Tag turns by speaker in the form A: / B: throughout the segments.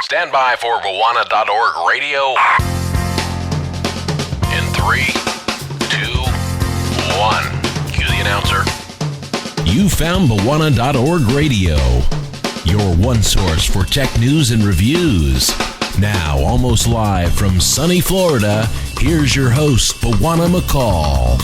A: Stand by for Bawana.org radio. In 3, 2, 1. Cue the announcer.
B: You found Bawana.org radio, your one source for tech news and reviews. Now, almost live from sunny Florida, here's your host, Bawana McCall.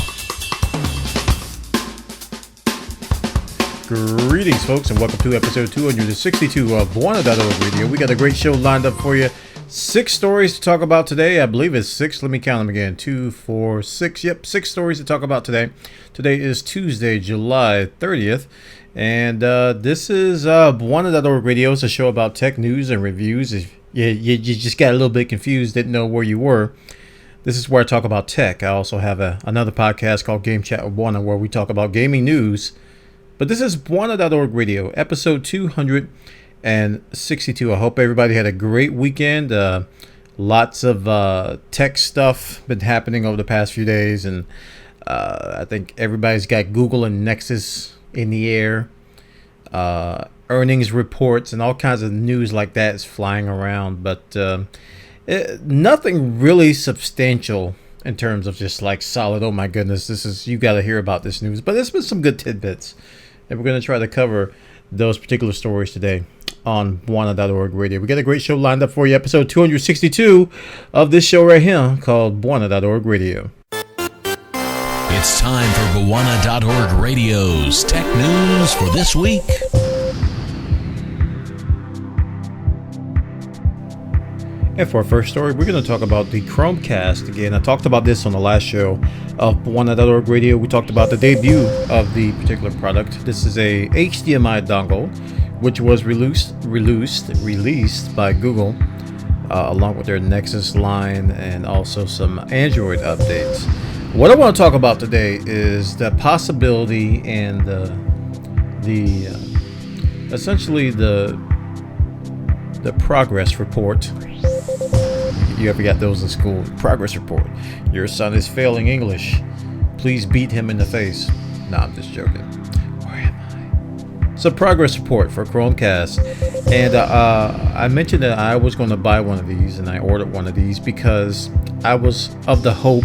C: Greetings, folks, and welcome to episode 262 of Bawana.org Radio. We got a great show lined up for you. 6 stories to talk about today. I believe it's 6. Let me count them again. 2, 4, 6. Yep, 6 stories to talk about today. Today is Tuesday, July 30th. And this is Bawana.org Radio. It's a show about tech news and reviews. If you just got a little bit confused, didn't know where you were, this is where I talk about tech. I also have another podcast called Game Chat with Bawana, where we talk about gaming news. But this is Bawana.org Radio, episode 262. I hope everybody had a great weekend. Lots of tech stuff been happening over the past few days. And I think everybody's got Google and Nexus in the air. Earnings reports and all kinds of news like that is flying around. But nothing really substantial in terms of just like solid, oh my goodness, you got to hear about this news. But there's been some good tidbits. And we're going to try to cover those particular stories today on Bawana.org Radio. We got a great show lined up for you. Episode 262 of this show right here called Bawana.org Radio.
B: It's time for Bawana.org Radio's tech news for this week.
C: And for our first story, we're going to talk about the Chromecast. Again, I talked about this on the last show of Bawana.org Radio. We talked about the debut of the particular product. This is a HDMI dongle, which was released by Google, along with their Nexus line and also some Android updates. What I want to talk about today is the possibility and essentially the progress report. You ever got those in school? Progress report. Your son is failing English. Please beat him in the face. Nah, I'm just joking. Where am I? It's a progress report for Chromecast. And I mentioned that I was going to buy one of these, and I ordered one of these because I was of the hope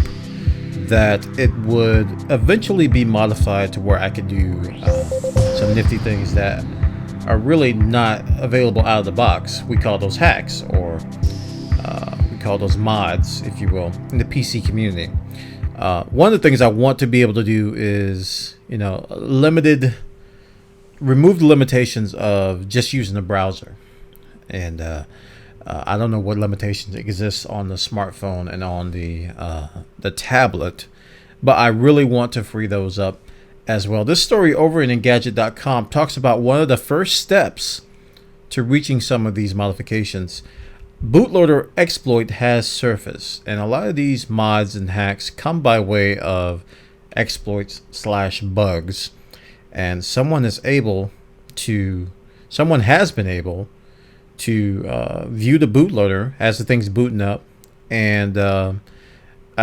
C: that it would eventually be modified to where I could do some nifty things that are really not available out of the box. We call those hacks, or we call those mods, if you will, in the PC community. One of the things I want to be able to do is, remove the limitations of just using the browser. And I don't know what limitations exist on the smartphone and on the tablet, but I really want to free those up as well. This story over in Engadget.com talks about one of the first steps to reaching some of these modifications. Bootloader exploit has surfaced, and a lot of these mods and hacks come by way of exploits / bugs, and someone has been able to view the bootloader as the thing's booting up, and I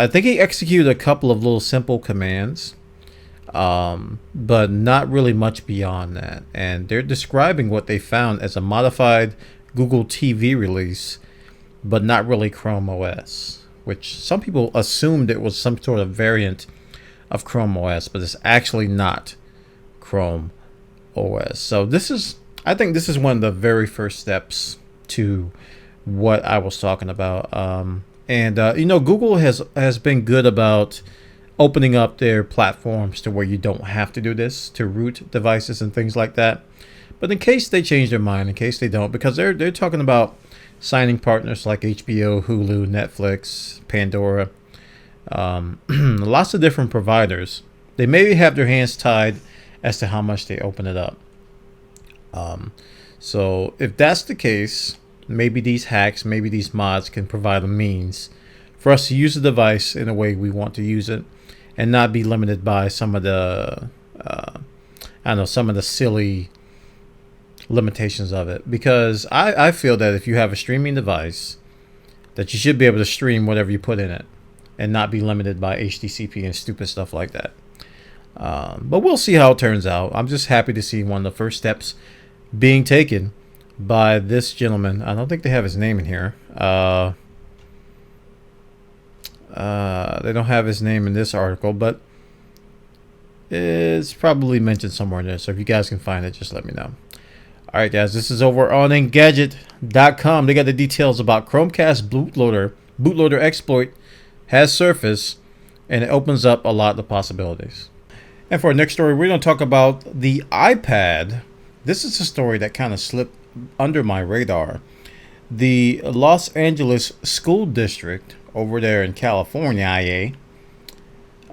C: think he executed a couple of little simple commands, but not really much beyond that. And they're describing what they found as a modified Google TV release, but not really Chrome OS, which some people assumed it was some sort of variant of Chrome OS, but it's actually not Chrome OS. So I think this is one of the very first steps to what I was talking about. Google has been good about opening up their platforms to where you don't have to do this to root devices and things like that. But in case they change their mind, in case they don't, because they're talking about signing partners like HBO, Hulu, Netflix, Pandora, lots of different providers. They maybe have their hands tied as to how much they open it up. So if that's the case, maybe these hacks, maybe these mods can provide a means for us to use the device in a way we want to use it, and not be limited by some of the silly limitations of it. Because I feel that if you have a streaming device, that you should be able to stream whatever you put in it and not be limited by HDCP and stupid stuff like that. But we'll see how it turns out. I'm just happy to see one of the first steps being taken by this gentleman. I don't think they have his name in here. They don't have his name in this article, but it's probably mentioned somewhere in there. So if you guys can find it, just let me know. All right, guys, this is over on Engadget.com. They got the details about Chromecast bootloader exploit has surfaced, and it opens up a lot of possibilities. And for our next story, we're going to talk about the iPad. This is a story that kind of slipped under my radar. The Los Angeles School District over there in California, IA,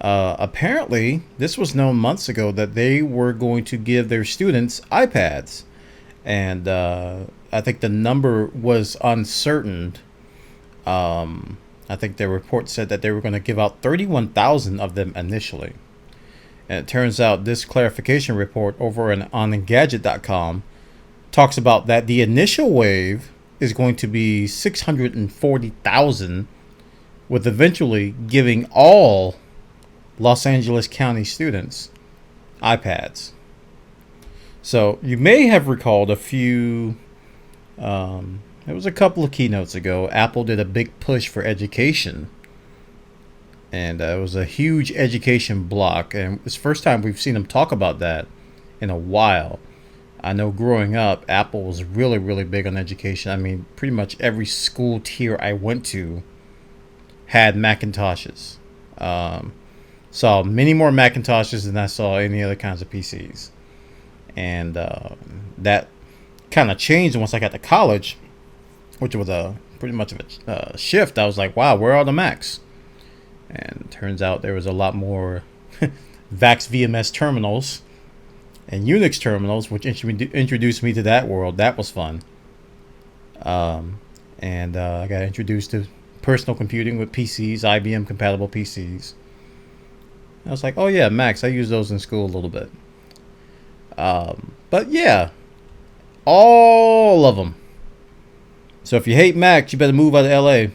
C: apparently this was known months ago that they were going to give their students iPads. And I think the number was uncertain. I think the report said that they were going to give out 31,000 of them initially. And it turns out this clarification report over on Engadget.com talks about that the initial wave is going to be 640,000, with eventually giving all Los Angeles County students iPads. So you may have recalled a few, it was a couple of keynotes ago, Apple did a big push for education. And it was a huge education block. And it's the first time we've seen them talk about that in a while. I know growing up, Apple was really, really big on education. I mean, pretty much every school tier I went to had Macintoshes. Saw many more Macintoshes than I saw any other kinds of PCs. And that kind of changed once I got to college, which was pretty much of a shift. I was like, wow, where are the Macs? And it turns out there was a lot more VAX VMS terminals and Unix terminals, which introduced me to that world. That was fun. And I got introduced to personal computing with PCs, IBM compatible PCs. I was like, oh yeah, Macs. I use those in school a little bit. But yeah, all of them. So if you hate Macs, you better move out of LA.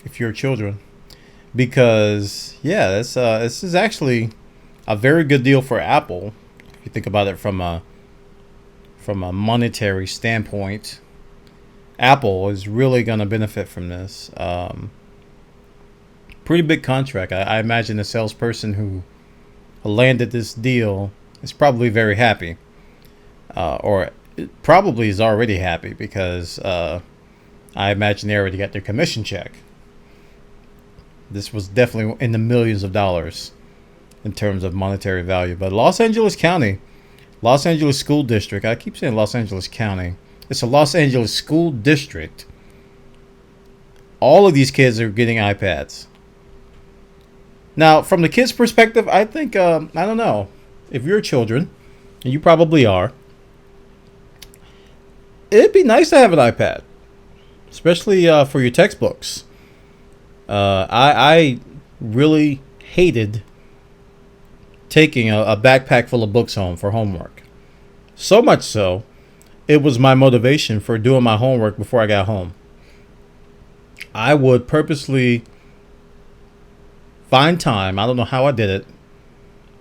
C: If you're children, because yeah, this is actually a very good deal for Apple. If you think about it from a monetary standpoint, Apple is really going to benefit from this. Pretty big contract. I imagine the salesperson who landed this deal is probably very happy, or probably is already happy, because I imagine they already got their commission check. This was definitely in the millions of dollars in terms of monetary value. But Los Angeles County, Los Angeles School District, I keep saying Los Angeles County. It's a Los Angeles School District. All of these kids are getting iPads. Now, from the kids' perspective, I think, I don't know, if you're children, and you probably are, it'd be nice to have an iPad, especially for your textbooks. I really hated taking a backpack full of books home for homework. So much so, it was my motivation for doing my homework before I got home. I would purposely find time. I don't know how I did it,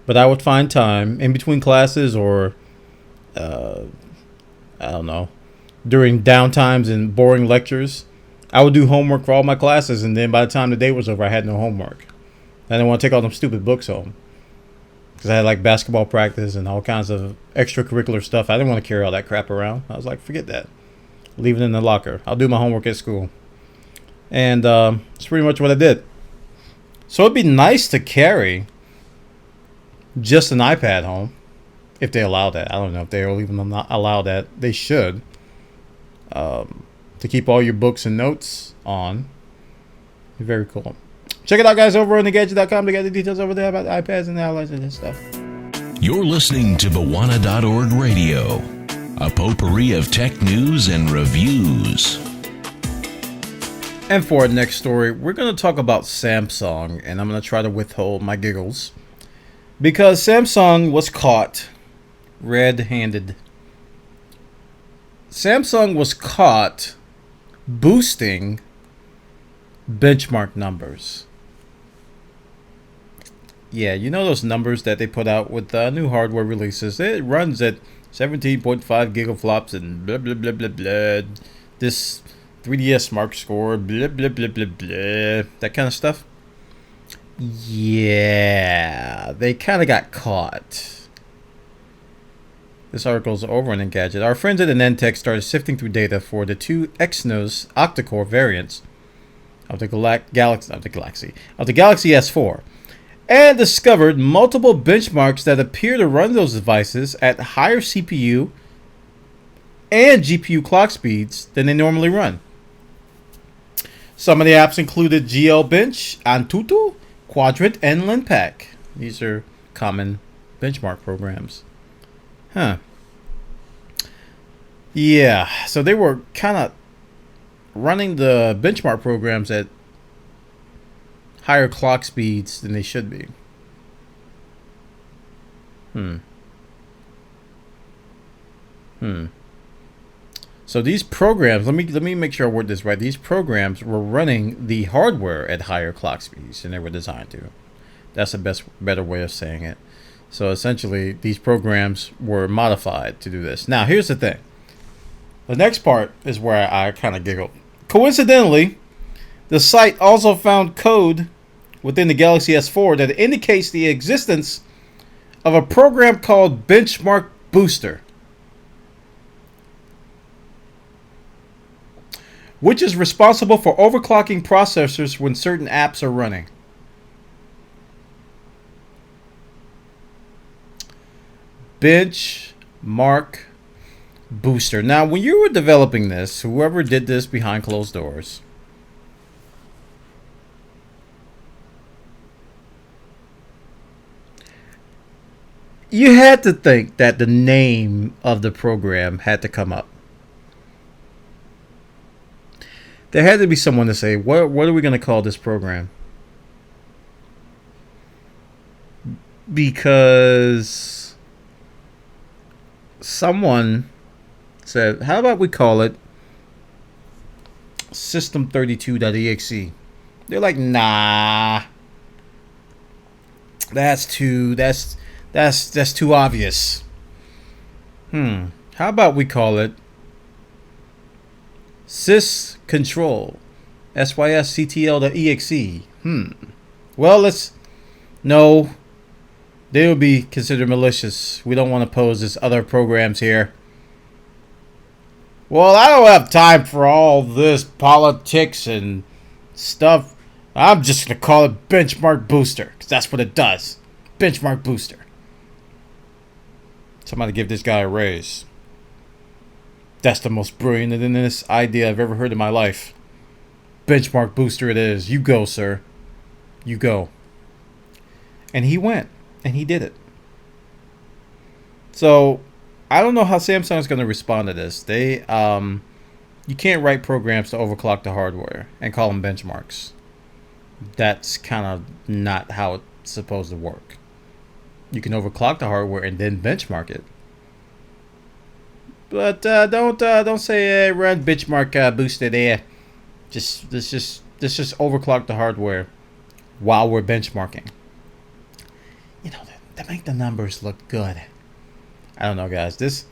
C: but I would find time in between classes, or I don't know, during downtimes and boring lectures. I would do homework for all my classes, and then by the time the day was over, I had no homework. I didn't want to take all them stupid books home, because I had like basketball practice and all kinds of extracurricular stuff. I didn't want to carry all that crap around. I was like, forget that. Leave it in the locker. I'll do my homework at school. And that's pretty much what I did. So it'd be nice to carry just an iPad home, if they allow that. I don't know if they will even not allow that. They should. To keep all your books and notes on. Very cool. Check it out, guys, over on Engadget.com. They got the details over there about the iPads and the outlines and this stuff.
B: You're listening to Bawana.org Radio, a potpourri of tech news and reviews.
C: And for our next story, we're going to talk about Samsung, and I'm going to try to withhold my giggles, because Samsung was caught red-handed. Samsung was caught boosting benchmark numbers. Yeah, you know those numbers that they put out with new hardware releases? It runs at 17.5 gigaflops and blah blah blah blah blah. This 3DS Mark score, blah blah blah blah blah. That kind of stuff. Yeah, they kind of got caught. This article's over on Engadget. Our friends at Anentech started sifting through data for the two Exynos octa-core variants of the Galaxy S4, and discovered multiple benchmarks that appear to run those devices at higher CPU and GPU clock speeds than they normally run. Some of the apps included GL Bench, Antutu, Quadrant, and Linpack. These are common benchmark programs. Huh. Yeah, so they were kind of running the benchmark programs at higher clock speeds than they should be. So these programs, let me make sure I word this right. These programs were running the hardware at higher clock speeds than they were designed to. That's the better way of saying it. So essentially, these programs were modified to do this. Now, here's the thing. The next part is where I kind of giggle. Coincidentally, the site also found code within the Galaxy S4 that indicates the existence of a program called Benchmark Booster, which is responsible for overclocking processors when certain apps are running. Benchmark Booster. Now, when you were developing this, whoever did this behind closed doors, you had to think that the name of the program had to come up. There had to be someone to say, what are we going to call this program? Because someone said, how about we call it System32.exe? They're like, nah. That's too obvious. How about we call it syscontrol, sysctl.exe? Well, no, they would be considered malicious. We don't want to pose as other programs here. Well, I don't have time for all this politics and stuff. I'm just going to call it Benchmark Booster, because that's what it does. Benchmark Booster. Somebody give this guy a raise. That's the most brilliant and this idea I've ever heard in my life. Benchmark Booster it is. You go, sir. You go. And he went. And he did it. So, I don't know how Samsung's going to respond to this. You can't write programs to overclock the hardware and call them benchmarks. That's kind of not how it's supposed to work. You can overclock the hardware and then benchmark it. But don't say run benchmark booster there. Let's just overclock the hardware while we're benchmarking. To make the numbers look good. I don't know, guys. This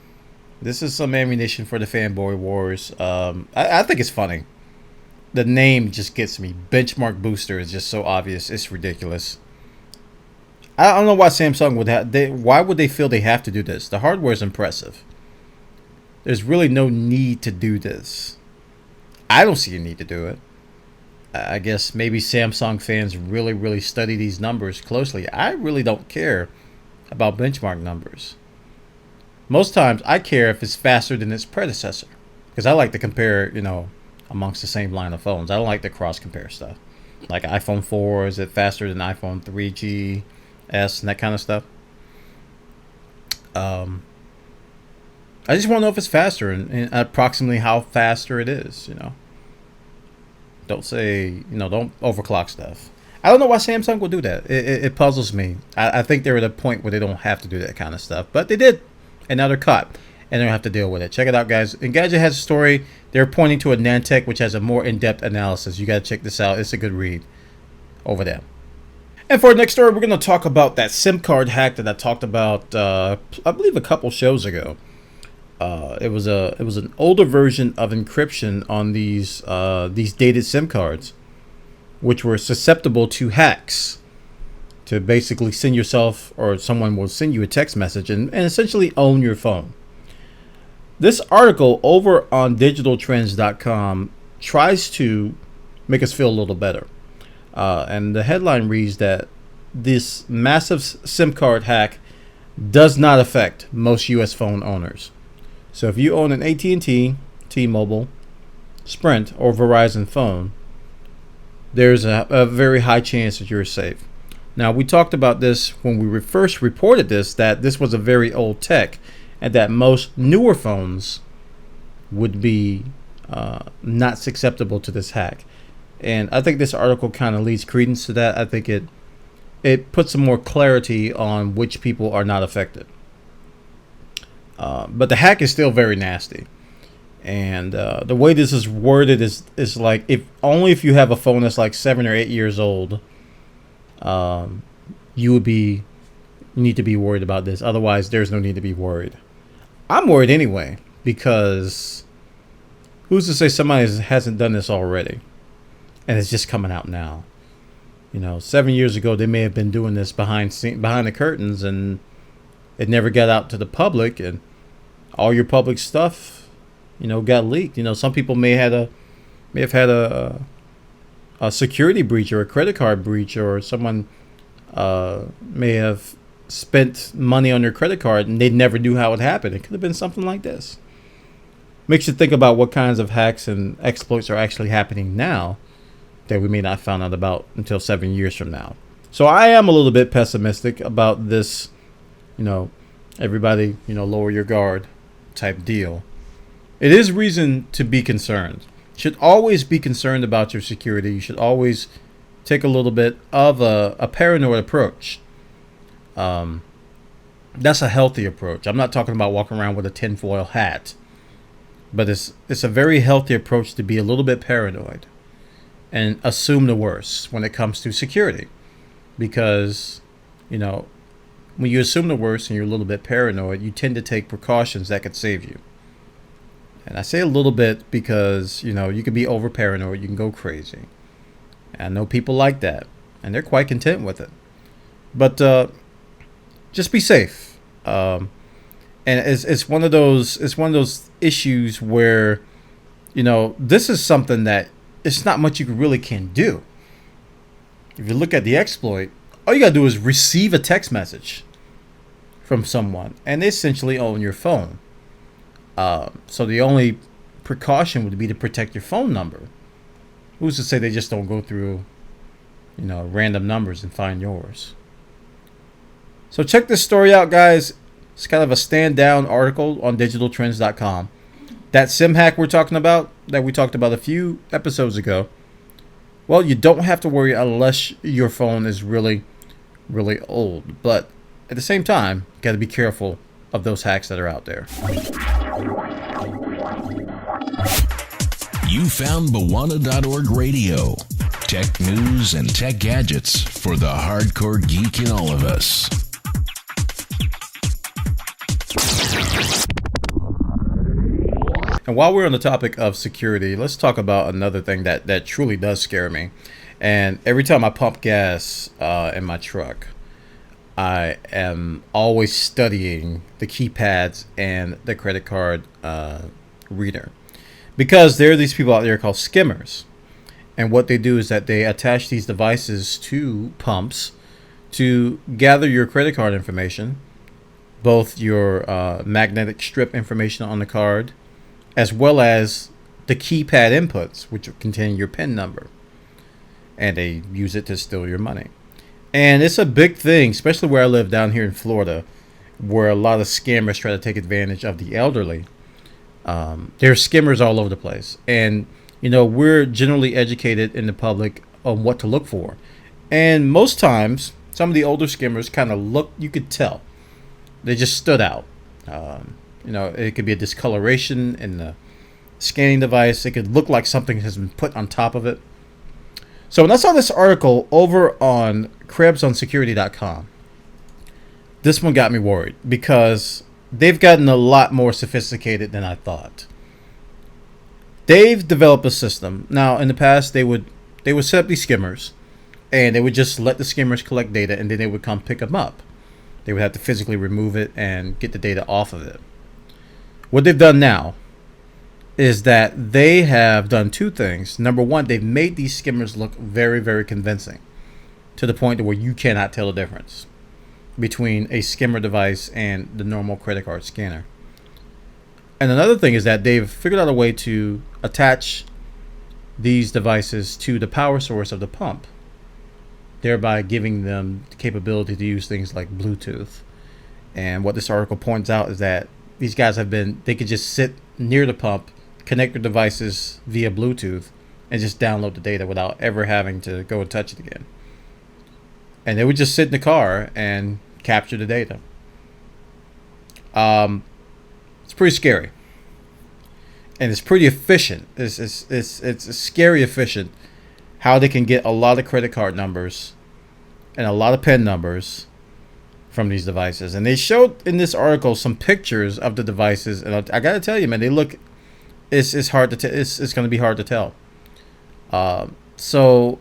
C: is some ammunition for the fanboy wars. I think it's funny. The name just gets me. Benchmark Booster is just so obvious. It's ridiculous. I don't know why Samsung would have. Why would they feel they have to do this? The hardware is impressive. There's really no need to do this. I don't see a need to do it. I guess maybe Samsung fans really, really study these numbers closely. I really don't care about benchmark numbers. Most times, I care if it's faster than its predecessor. Because I like to compare, amongst the same line of phones. I don't like to cross-compare stuff. Like iPhone 4, is it faster than iPhone 3G, S, and that kind of stuff? I just want to know if it's faster and approximately how faster it is, Don't say, don't overclock stuff. I don't know why Samsung will do that. It puzzles me. I think they're at a point where they don't have to do that kind of stuff. But they did. And now they're caught. And they don't have to deal with it. Check it out, guys. Engadget has a story. They're pointing to a Nantech, which has a more in-depth analysis. You got to check this out. It's a good read over there. And for our next story, we're going to talk about that SIM card hack that I talked about, I believe, a couple shows ago. It was an older version of encryption on these dated SIM cards, which were susceptible to hacks. To basically send yourself or someone will send you a text message and essentially own your phone. This article over on digitaltrends.com tries to make us feel a little better. And the headline reads that this massive SIM card hack does not affect most U.S. phone owners. So if you own an AT&T, T-Mobile, Sprint, or Verizon phone, there's a very high chance that you're safe. Now, we talked about this when we first reported this, that this was a very old tech and that most newer phones would be not susceptible to this hack. And I think this article kind of leads credence to that. I think it puts some more clarity on which people are not affected. But the hack is still very nasty. And the way this is worded is like, if you have a phone that's like 7 or 8 years old, you need to be worried about this. Otherwise, there's no need to be worried. I'm worried anyway, because who's to say somebody hasn't done this already and it's just coming out now? 7 years ago, they may have been doing this behind the curtains and it never got out to the public, and all your public stuff, got leaked. Some people may have had a security breach or a credit card breach, or someone may have spent money on their credit card and they never knew how it happened. It could have been something like this. Makes you think about what kinds of hacks and exploits are actually happening now that we may not find out about until 7 years from now. So I am a little bit pessimistic about this, everybody, lower your guard type deal. It is reason to be concerned. You should always be concerned about your security. You should always take a little bit of a paranoid approach. That's a healthy approach. I'm not talking about walking around with a tinfoil hat, but it's a very healthy approach to be a little bit paranoid and assume the worst when it comes to security. Because, when you assume the worst and you're a little bit paranoid, you tend to take precautions that could save you. And I say a little bit because, you can be over paranoid, you can go crazy. And I know people like that, and they're quite content with it. But just be safe. And it's one of those issues where, this is something that it's not much you really can do. If you look at the exploit, all you gotta do is receive a text message from someone, and they essentially own your phone. So the only precaution would be to protect your phone number. Who's to say they just don't go through, random numbers and find yours? So check this story out, guys. It's kind of a stand down article on digitaltrends.com. That SIM hack we're talking about, that we talked about a few episodes ago, well, you don't have to worry unless your phone is really, really old. But at the same time, you got to be careful of those hacks that are out there.
B: You found Bawana.org Radio. Tech news and tech gadgets for the hardcore geek in all of us.
C: And while we're on the topic of security, let's talk about another thing that truly does scare me. And every time I pump gas in my truck, I am always studying the keypads and the credit card reader. Because there are these people out there called skimmers. And what they do is that they attach these devices to pumps to gather your credit card information, both your magnetic strip information on the card, as well as the keypad inputs, which contain your PIN number. And they use it to steal your money. And it's a big thing, especially where I live down here in Florida, where a lot of scammers try to take advantage of the elderly. There are skimmers all over the place. And, we're generally educated in the public on what to look for. And most times, some of the older skimmers kind of you could tell. They just stood out. It could be a discoloration in the scanning device. It could look like something has been put on top of it. So when I saw this article over on KrebsOnSecurity.com, this one got me worried because they've gotten a lot more sophisticated than I thought. They've developed a system. Now, in the past, they would set up these skimmers, and they would just let the skimmers collect data, and then they would come pick them up. They would have to physically remove it and get the data off of it. What they've done now is that they have done two things. Number one, they've made these skimmers look very, very convincing, to the point where you cannot tell the difference between a skimmer device and the normal credit card scanner. And another thing is that they've figured out a way to attach these devices to the power source of the pump, thereby giving them the capability to use things like Bluetooth. And what this article points out is that these guys they could just sit near the pump, connect their devices via Bluetooth, and just download the data without ever having to go and touch it again. And they would just sit in the car and capture the data. It's pretty scary, and it's pretty efficient. It's scary efficient how they can get a lot of credit card numbers and a lot of PIN numbers from these devices. And they showed in this article some pictures of the devices, and I gotta tell you, man, they look. It's hard to it's going to be hard to tell. So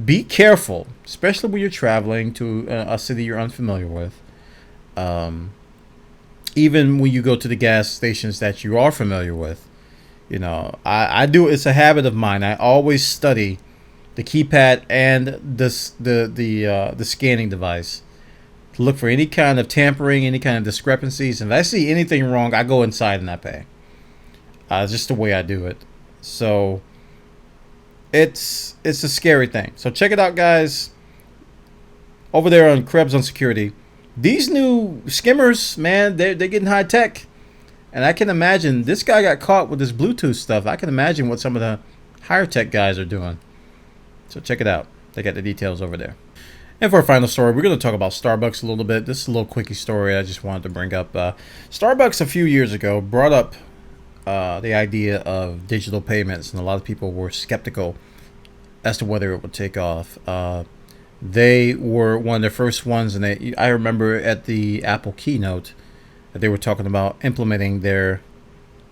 C: be careful, especially when you're traveling to a city you're unfamiliar with. Even when you go to the gas stations that you are familiar with, you know, I do. It's a habit of mine. I always study the keypad and the scanning device to look for any kind of tampering, any kind of discrepancies. And if I see anything wrong, I go inside and I pay. It's just the way I do it. So it's a scary thing. So check it out, guys. Over there on Krebs on Security. These new skimmers, man, they're getting high tech. And I can imagine this guy got caught with this Bluetooth stuff. I can imagine what some of the higher tech guys are doing. So check it out. They got the details over there. And for our final story, we're going to talk about Starbucks a little bit. This is a little quickie story I just wanted to bring up. Starbucks a few years ago brought up the idea of digital payments, and a lot of people were skeptical as to whether it would take off. They were one of the first ones, and I remember at the Apple keynote that they were talking about implementing their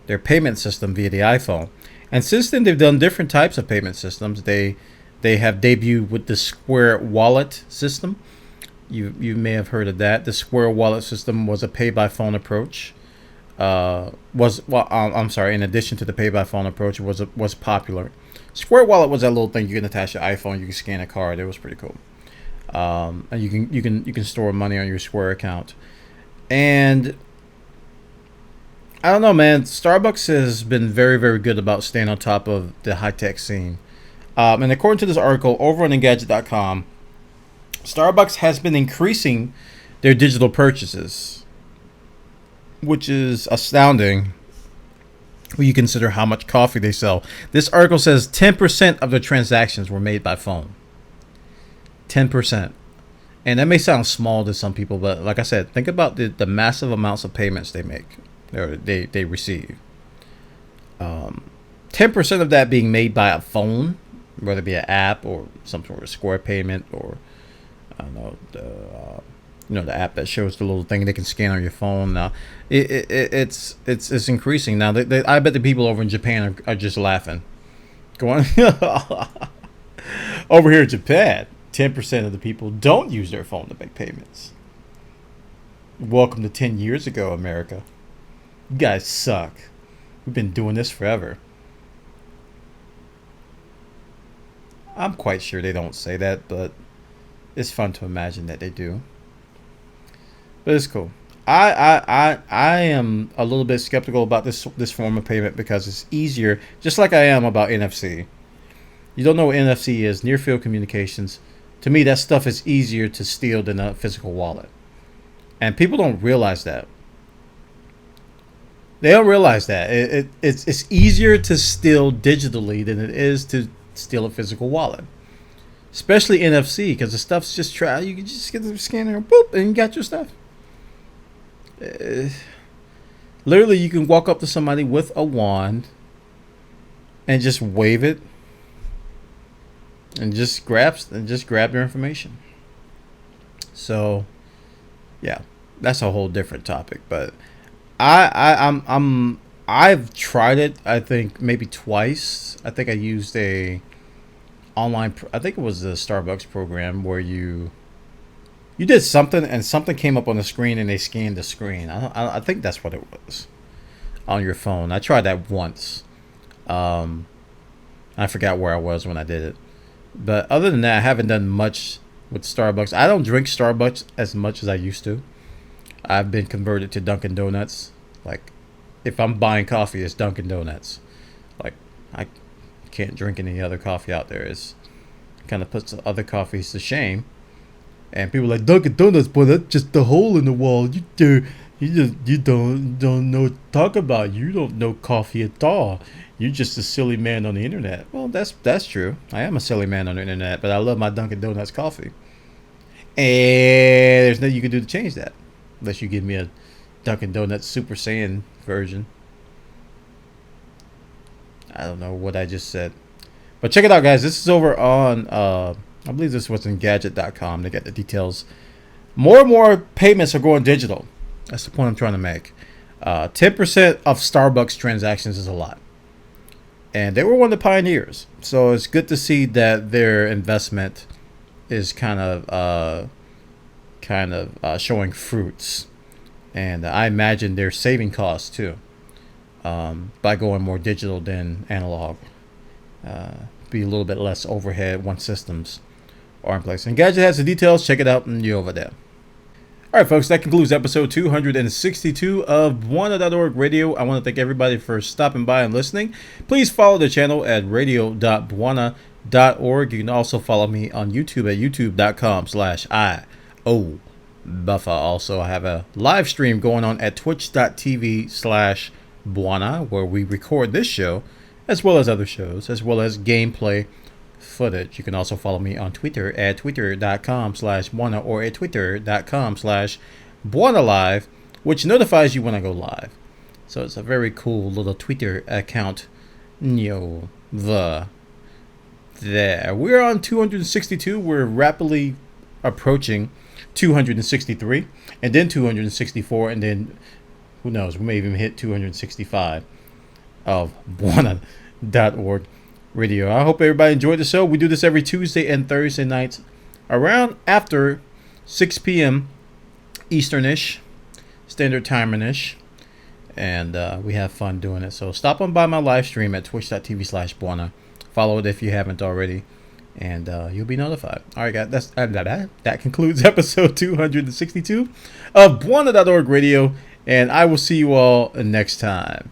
C: payment system via the iPhone. And since then, they've done different types of payment systems. They have debuted with the Square Wallet system. You may have heard of that. The Square Wallet system was a pay-by-phone approach. In addition to the pay-by-phone approach, it was popular. Square Wallet was that little thing you can attach your iPhone, you can scan a card. It was pretty cool. And you can store money on your Square account. And I don't know, man. Starbucks has been very, very good about staying on top of the high-tech scene. And according to this article over on Engadget.com, Starbucks has been increasing their digital purchases, which is astounding when you consider how much coffee they sell. This article says 10% of their transactions were made by phone. 10%. And that may sound small to some people, but like I said, think about the massive amounts of payments they make, or they receive. 10% of that being made by a phone, whether it be an app or some sort of Square payment, or I don't know, the app that shows the little thing they can scan on your phone. Now it's increasing. Now I bet the people over in Japan are just laughing, going over here in Japan. 10% of the people don't use their phone to make payments. Welcome to 10 years ago, America. You guys suck. We've been doing this forever. I'm quite sure they don't say that, but it's fun to imagine that they do. But it's cool. I am a little bit skeptical about this form of payment because it's easier, just like I am about NFC. You don't know what NFC is, near field communications. To me, that stuff is easier to steal than a physical wallet. And people don't realize that. They don't realize that. It's easier to steal digitally than it is to steal a physical wallet. Especially NFC, because the stuff's just you can just get the scanner, boop, and you got your stuff. Literally, you can walk up to somebody with a wand and just wave it and just grab their information. So, yeah, that's a whole different topic. But I've tried it. I think maybe twice. I think I used a online. I think it was the Starbucks program where you did something and something came up on the screen and they scanned the screen. I think that's what it was on your phone. I tried that once. I forgot where I was when I did it. But other than that, I haven't done much with Starbucks. I don't drink Starbucks as much as I used to. I've been converted to Dunkin' Donuts. Like, if I'm buying coffee, it's Dunkin' Donuts. Like, I can't drink any other coffee out there. It's kind of puts the other coffees to shame. And people are like, Dunkin' Donuts, boy, that's just the hole in the wall. You don't know what to talk about. You don't know coffee at all. You're just a silly man on the internet. Well, that's true. I am a silly man on the internet, but I love my Dunkin' Donuts coffee. And there's nothing you can do to change that, unless you give me a Dunkin' Donuts Super Saiyan version. I don't know what I just said. But check it out, guys. This is over on, I believe this was in Gadget.com. They got the details. More and more payments are going digital. That's the point I'm trying to make. 10% of Starbucks transactions is a lot. And they were one of the pioneers. So it's good to see that their investment is kind of showing fruits. And I imagine they're saving costs too, by going more digital than analog. Be a little bit less overhead once systems are in place. And Gadget has the details. Check it out and you're over there. All right, folks, that concludes episode 262 of Buona.org Radio. I want to thank everybody for stopping by and listening. Please follow the channel at radio.buona.org. You can also follow me on YouTube at youtube.com/IOBuffa. Also, I have a live stream going on at twitch.tv/Buona, where we record this show, as well as other shows, as well as gameplay footage. You can also follow me on Twitter at twitter.com/Buona or at twitter.com/Buona Live, which notifies you when I go live. So it's a very cool little Twitter account. There. We're on 262. We're rapidly approaching 263, and then 264, and then who knows, we may even hit 265 of Buona.org Radio. I hope everybody enjoyed the show. We do this every Tuesday and Thursday nights around after 6 p.m. Easternish, Standard Timer-ish, and we have fun doing it. So stop on by my live stream at twitch.tv/Buona. Follow it if you haven't already, and you'll be notified. All right, guys, that concludes episode 262 of Buona.org Radio, and I will see you all next time.